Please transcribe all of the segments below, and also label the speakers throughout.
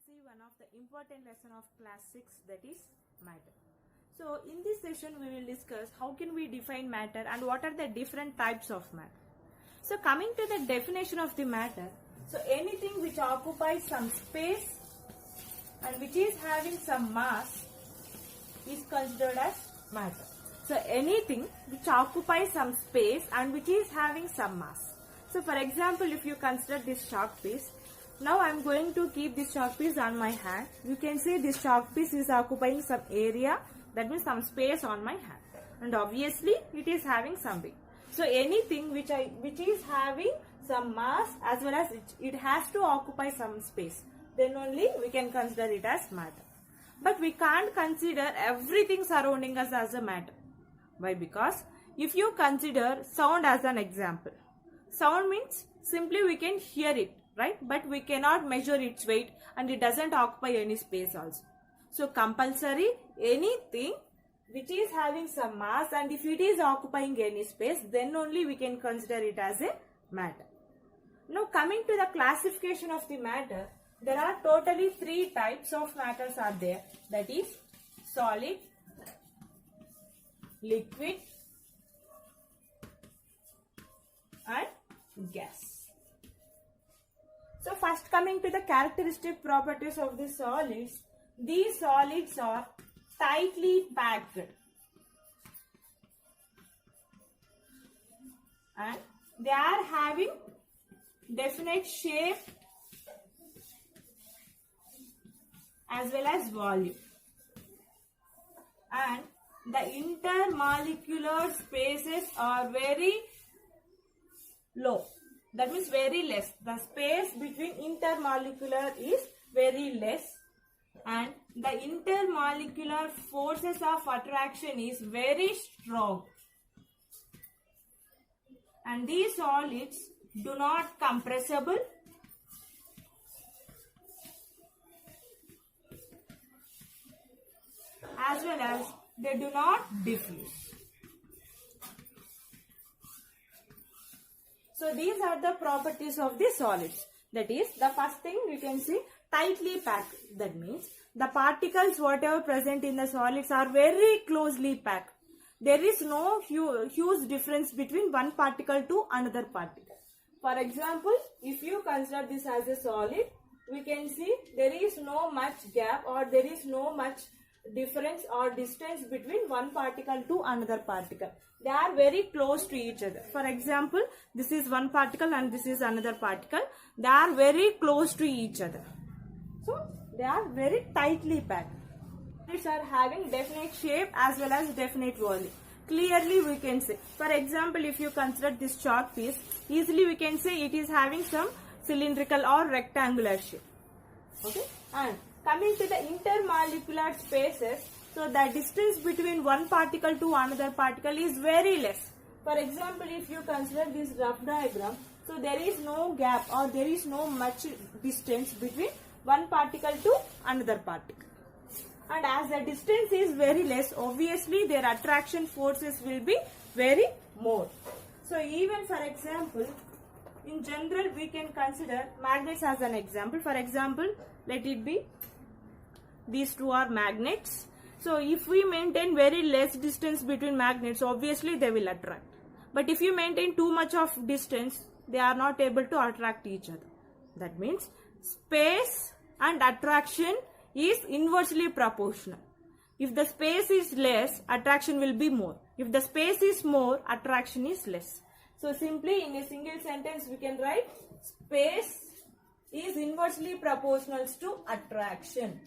Speaker 1: see one of the important lesson of class 6, that is matter. So in this session we will discuss how can we define matter and what are the different types of matter. So coming to the definition of the matter, so anything which occupies some space and which is having some mass is considered as matter. So anything which occupies some space and which is having some mass. So for example, if you consider this chalk piece, now I am going to keep this chalk piece on my hand. You can see this chalk piece is occupying some area, that means some space on my hand, and obviously it is having some weight. So anything which is having some mass as well as it has to occupy some space, then only we can consider it as matter. But we can't consider everything surrounding us as a matter. Why? Because if you consider sound as an example, sound means simply we can hear it, right? But we cannot measure its weight and it doesn't occupy any space also. So compulsory anything which is having some mass and if it is occupying any space, then only we can consider it as a matter. Now coming to the classification of the matter, there are totally 3 types of matters are there, that is solid, liquid and gas. So first coming to the characteristic properties of the solids, these solids are tightly packed and they are having definite shape as well as volume, and the intermolecular spaces are very low, that means very less. The space between intermolecular is very less and the intermolecular forces of attraction is very strong, and these solids do not compressible as well as they do not diffuse. So these are the properties of the solids. That is, the first thing you can see, tightly packed. That means the particles whatever present in the solids are very closely packed. There is no huge difference between one particle to another particle. For example, if you consider this as a solid, we can see there is no much gap or there is no much difference or distance between one particle to another particle. They are very close to each other. For example, this is one particle and this is another particle. They are very close to each other. So they are very tightly packed. These are having definite shape as well as definite volume. Clearly we can say, for example, if you consider this chalk piece, easily we can say it is having some cylindrical or rectangular shape. Okay, and coming to the intermolecular spaces, so the distance between one particle to another particle is very less. For example, if you consider this rough diagram, so there is no gap or there is no much distance between one particle to another particle. And as the distance is very less, obviously their attraction forces will be very more. So even for example, in general we can consider magnets as an example. For example, let it be these two are magnets. So if we maintain very less distance between magnets, obviously they will attract. But if you maintain too much of distance, they are not able to attract each other. That means space and attraction is inversely proportional. If the space is less, attraction will be more. If the space is more, attraction is less. So simply in a single sentence we can write space is inversely proportional to attraction.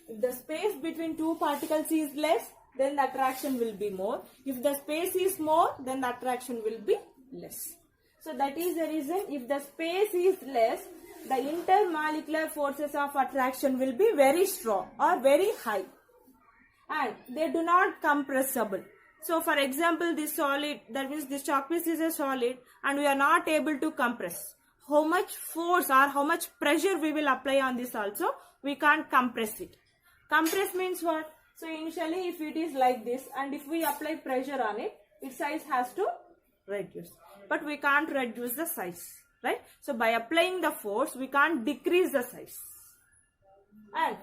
Speaker 1: If the space between two particles is less, then the attraction will be more. If the space is more, then the attraction will be less. So that is the reason, if the space is less, the intermolecular forces of attraction will be very strong or very high and they do not compressible. So for example, this solid, that means this chalk piece is a solid and we are not able to compress. How much force or how much pressure we will apply on this also, we can't compress it. Compress means what? So initially if it is like this and if we apply pressure on it, its size has to reduce. But we can't reduce the size. right? So by applying the force, we can't decrease the size. And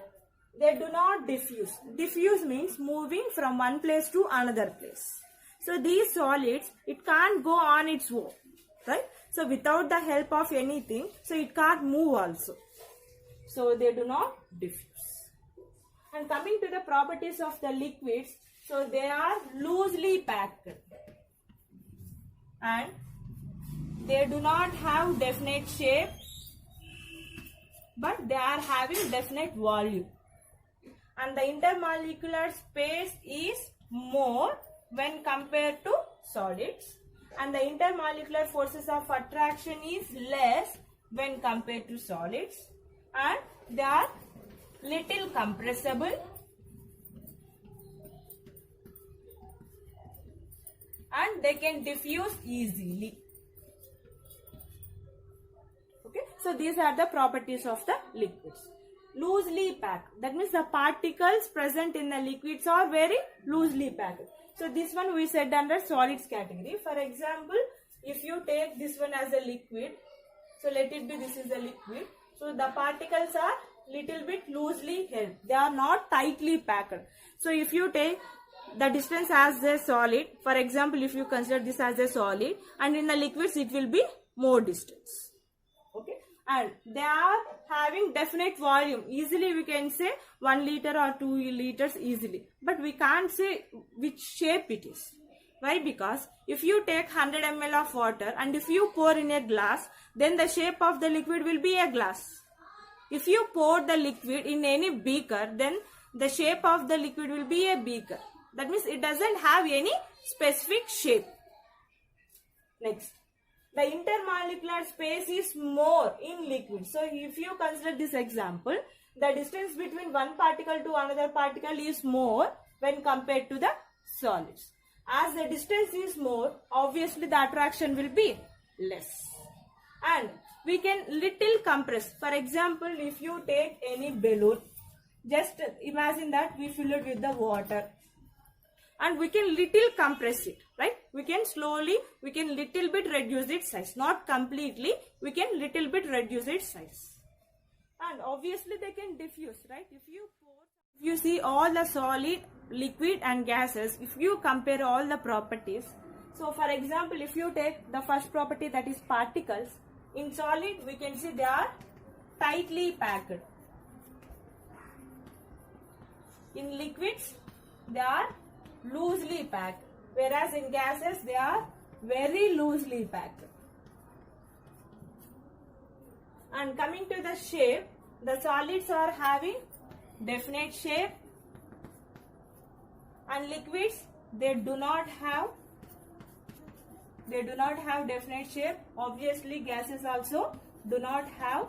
Speaker 1: they do not diffuse. Diffuse means moving from one place to another place. So these solids, it can't go on its own, right? So without the help of anything, so it can't move also. So they do not diffuse. And coming to the properties of the liquids, so they are loosely packed and they do not have definite shape, but they are having definite volume. And the intermolecular space is more when compared to solids, and the intermolecular forces of attraction is less when compared to solids, and they are little compressible and they can diffuse easily. Okay, so these are the properties of the liquids. Loosely packed, that means the particles present in the liquids are very loosely packed. So this one we said under solids category. For example, if you take this one as a liquid, so let it be this is a liquid, so the particles are little bit loosely held, they are not tightly packed. So if you take the distance as a solid, for example, if you consider this as a solid, and in the liquids it will be more distance. Okay, and they are having definite volume. Easily we can say 1 liter or 2 liters easily, but we can't say which shape it is. Why? Because if you take 100 ml of water and if you pour in a glass, then the shape of the liquid will be a glass. If you pour the liquid in any beaker, then the shape of the liquid will be a beaker. That means it doesn't have any specific shape. Next, the intermolecular space is more in liquid. So if you consider this example, the distance between one particle to another particle is more when compared to the solids. As the distance is more, obviously the attraction will be less. And we can little compress. For example, if you take any balloon, just imagine that we fill it with the water and we can little compress it, right? We can slowly, we can little bit reduce its size, not completely, we can little bit reduce its size. And obviously they can diffuse, right? If you see all the solid, liquid and gases, if you compare all the properties, so for example, if you take the first property, that is particles, in solid we can see they are tightly packed. In liquids they are loosely packed, whereas in gases they are very loosely packed. And coming to the shape, the solids are having definite shape and liquids they do not have definite shape. Obviously gases also do not have.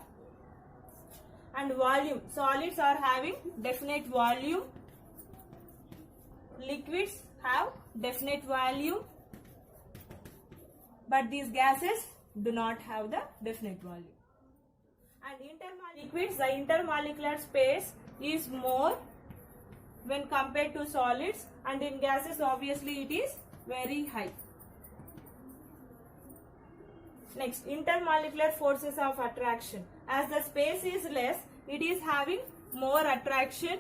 Speaker 1: And volume, solids are having definite volume, liquids have definite volume, but these gases do not have the definite volume. And liquids, the intermolecular space is more when compared to solids, and in gases obviously it is very high. Next, intermolecular forces of attraction. As the space is less, it is having more attraction,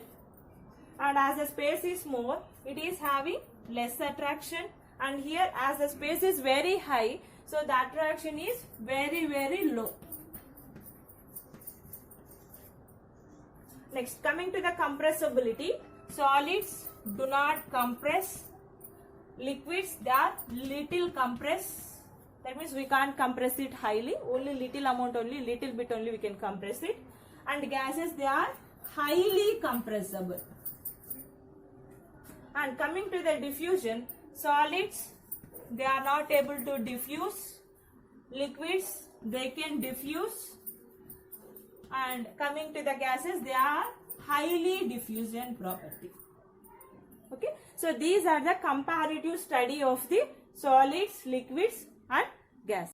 Speaker 1: and as the space is more, it is having less attraction. And here, as the space is very high, so the attraction is very, very low. Next, coming to the compressibility, solids do not compress, liquids they are little compress. That means we can't compress it highly, only little amount only, little bit only we can compress it. And gases they are highly compressible. And coming to the diffusion, solids they are not able to diffuse, liquids they can diffuse, and coming to the gases they are highly diffusion property. Okay, so these are the comparative study of the solids, liquids and gas.